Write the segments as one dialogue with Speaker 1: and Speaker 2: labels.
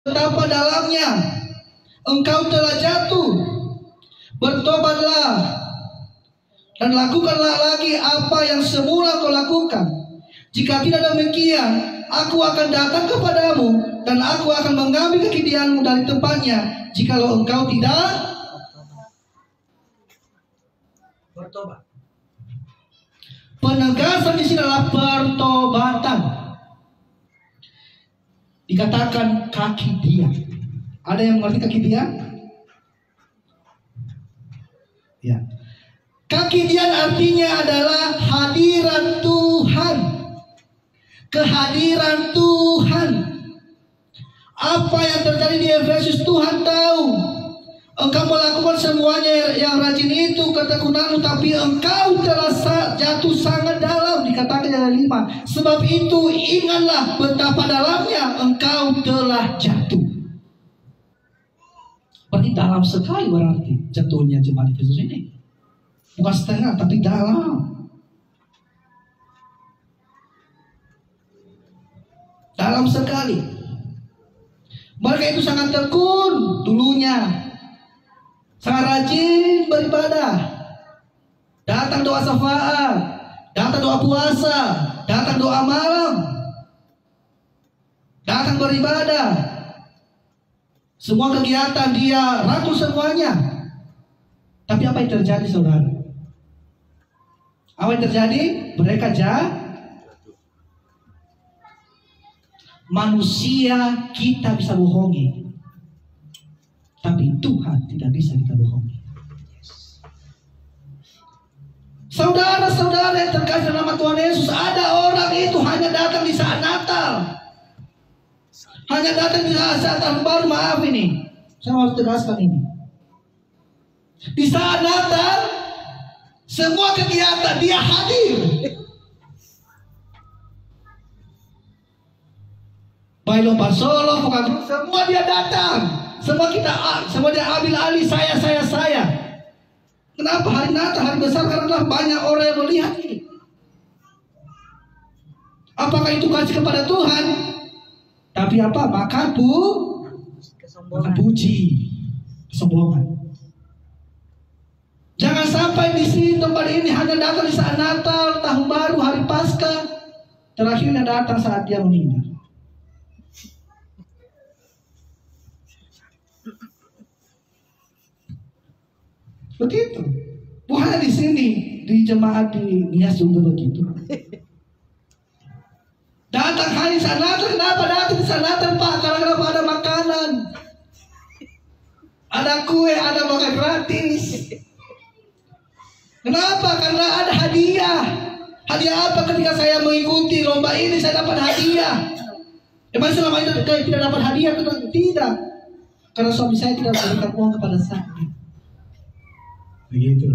Speaker 1: betapa dalamnya engkau telah jatuh. Bertobatlah dan lakukanlah lagi apa yang semula kau lakukan. Jika tidak demikian, aku akan datang kepadamu dan aku akan mengambil kekidianmu dari tempatnya, jikalau engkau tidak bertobat. Penegasan di sini adalah pertobatan. Dikatakan kaki dia. Ada yang mengerti kaki dia? Ya. Kaki dia artinya adalah hadiran Tuhan. Kehadiran Tuhan. Apa yang terjadi di Efesus, Tuhan tahu. Engkau melakukan semuanya yang rajin itu, ketekunan, tapi engkau telah jatuh sangat dalam. Dikatakan ayat 5. Sebab itu ingatlah betapa dalamnya engkau telah jatuh. Berarti dalam sekali berarti jatuhnya jemaat Efesus ini. Bukan setengah, tapi dalam. Dalam sekali. Mereka itu sangat tekun dulunya. Sangat rajin beribadah. Datang doa syafaat, datang doa puasa, datang doa malam, datang beribadah. Semua kegiatan dia rangkul semuanya. Tapi apa yang terjadi, saudara? Apa yang terjadi? Mereka manusia kita bisa bohongi, tapi Tuhan tidak bisa kita bohongi. Saudara-saudara yang terkasih dalam nama Tuhan Yesus, ada orang itu hanya datang di saat Natal, hanya datang di saat tahun baru. Maaf ini, saya harus tegaskan ini. Di saat Natal, semua kegiatan dia hadir. Baik lomba solo, semua dia datang. Semua dia ambil alih saya. Kenapa hari Natal, hari besar? Karena banyak orang yang melihat ini. Apakah itu kasih kepada Tuhan? Tapi apa? Makan puji, kesombongan. Jangan sampai di sini tempat ini hanya datang di saat Natal, tahun baru, hari Paskah. Terakhirnya datang saat dia meninggal. Begitu. Bukan di sini, di jemaat di Nias juga begitu. Datang hari saat Natal. Kenapa datang di saat Natal, Pak? Karena kenapa ada makanan, ada kue, ada makan gratis. Kenapa? Karena ada hadiah. Hadiah apa? Ketika saya mengikuti lomba ini, saya dapat hadiah. Emang selama itu tidak dapat hadiah? Tidak. Karena suami saya tidak memberikan uang kepada saya. Begitu.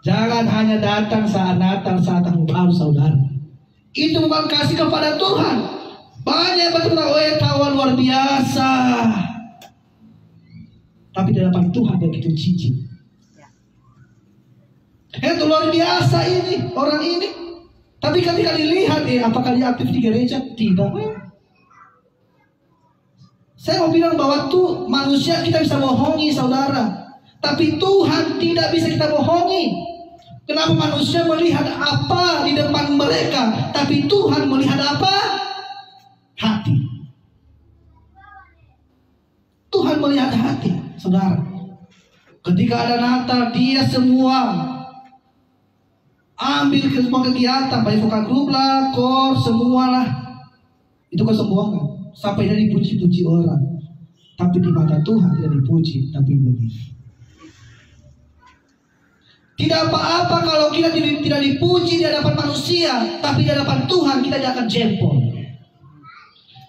Speaker 1: Jangan hanya datang saat Natal, saat tahun baru, saudara. Itu bukan kasih kepada Tuhan. Banyak betul kawan luar biasa, tapi di hadapan Tuhan begitu jijik. Itu luar biasa ini orang ini. Tapi ketika dilihat, apakah dia aktif di gereja? Tidak. Saya mau bilang bahwa tuh manusia kita bisa bohongi, saudara. Tapi Tuhan tidak bisa kita bohongi. Kenapa manusia melihat apa di depan mereka, tapi Tuhan melihat apa? Hati. Tuhan melihat hati, saudara. Ketika ada Natal, dia semua ambil ke semua kegiatan, baik vokal grup lah, kor, semualah. Itu kesombongan. Sampai dia dipuji-puji orang. Tapi di mata Tuhan tidak dipuji, tapi begitu. Tidak apa-apa kalau kita tidak dipuji di hadapan manusia, tapi di hadapan Tuhan kita tidak akan jempol.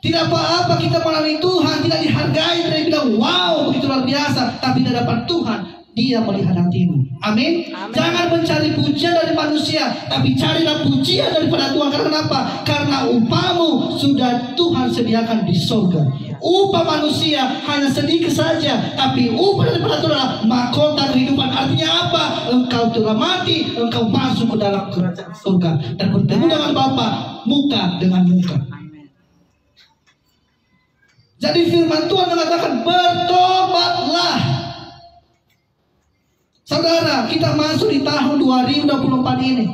Speaker 1: Tidak apa-apa kita melalui Tuhan tidak dihargai, tidak bilang wow begitu luar biasa, tapi di hadapan Tuhan Dia melihat hatimu. Amin. Jangan mencari pujian dari manusia, tapi carilah pujian daripada Tuhan. Karena kenapa? Karena upamu sudah Tuhan sediakan di surga. Upah manusia hanya sedikit saja, tapi upah daripada Tuhan adalah mahkota kehidupan. Artinya apa? Engkau telah mati, engkau masuk ke dalam kerajaan surga dan bertemu dengan Bapa muka dengan muka. Jadi firman Tuhan mengatakan bertobatlah. Saudara, kita masuk di tahun 2024 ini.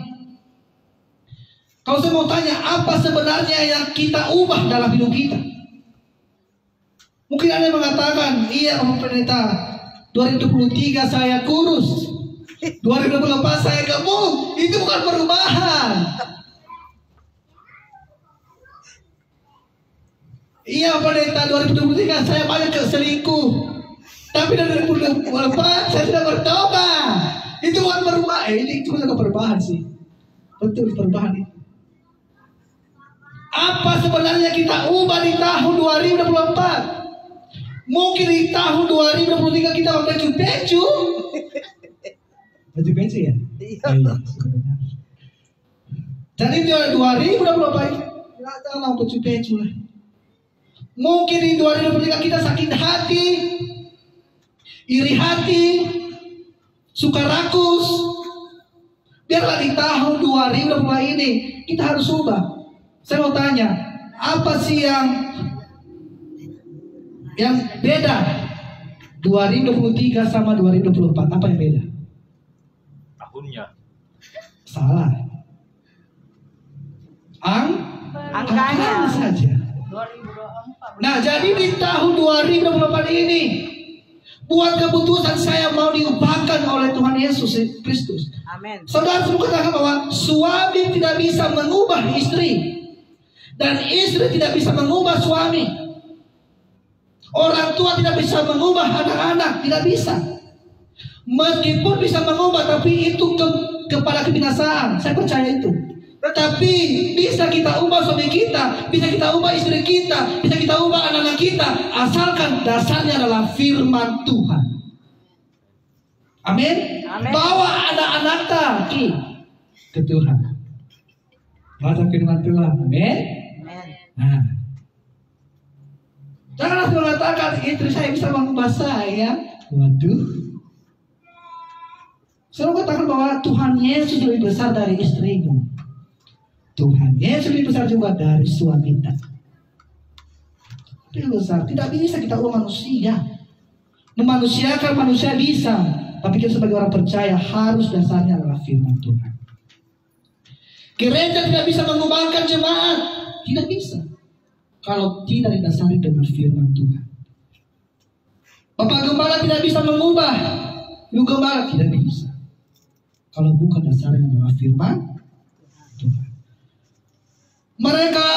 Speaker 1: Kalau saya mau tanya, apa sebenarnya yang kita ubah dalam hidup kita? Mungkin ada yang mengatakan, iya Bapak Pendeta, 2023 saya kurus, 2024 saya gemuk. Itu bukan perubahan. Iya Bapak Pendeta, 2023 saya banyak selingkuh, tapi dari 2024 saya sudah bertobat. Itu bukan perubahan. Ini juga perubahan sih. Betul, perubahan itu. Apa sebenarnya kita ubah di tahun 2024? Mungkin di tahun 2023 kita pakai baju pecu. Baju pecu ya? Iya. Jadi di 2024 kita tahu baju pecu lah. Mungkin di 2023 kita sakit hati, iri hati, suka rakus. Biarlah di tahun 2024 ini kita harus ubah. Saya mau tanya, apa sih yang beda 2023 sama 2024? Apa yang beda?
Speaker 2: Tahunnya.
Speaker 1: Salah. Angkanya saja.
Speaker 3: 2024.
Speaker 1: Nah, jadi di tahun 2024 ini, buat keputusan saya mau diubahkan oleh Tuhan Yesus Kristus.
Speaker 3: Amin.
Speaker 1: Saudara semua katakan bahwa suami tidak bisa mengubah istri, dan istri tidak bisa mengubah suami. Orang tua tidak bisa mengubah anak-anak, tidak bisa. Meskipun bisa mengubah, tapi itu kepada kebinasaan. Saya percaya itu. Tetapi bisa kita ubah suami kita, bisa kita ubah istri kita, bisa kita ubah anak-anak kita, asalkan dasarnya adalah firman Tuhan. Amin. Bawa anak-anak ke Tuhan. Baca firman Tuhan. Amin. Nah, janganlah mengatakan istri saya bisa mengubah saya. Waduh. Saya katakan bahwa Tuhan Yesus lebih besar dari istrimu. Tuhan Yesus lebih besar juga dari suami kita. Lebih besar. Tidak bisa kita ubah manusia. Memanusiakan manusia bisa, tapi kita sebagai orang percaya harus dasarnya adalah firman Tuhan. Gereja tidak bisa mengubahkan jemaat, tidak bisa kalau tidak didasari dengan firman Tuhan. Bapak Gembala tidak bisa mengubah Ibu Gembala, tidak bisa kalau bukan dasarnya adalah firman Tuhan. Mereka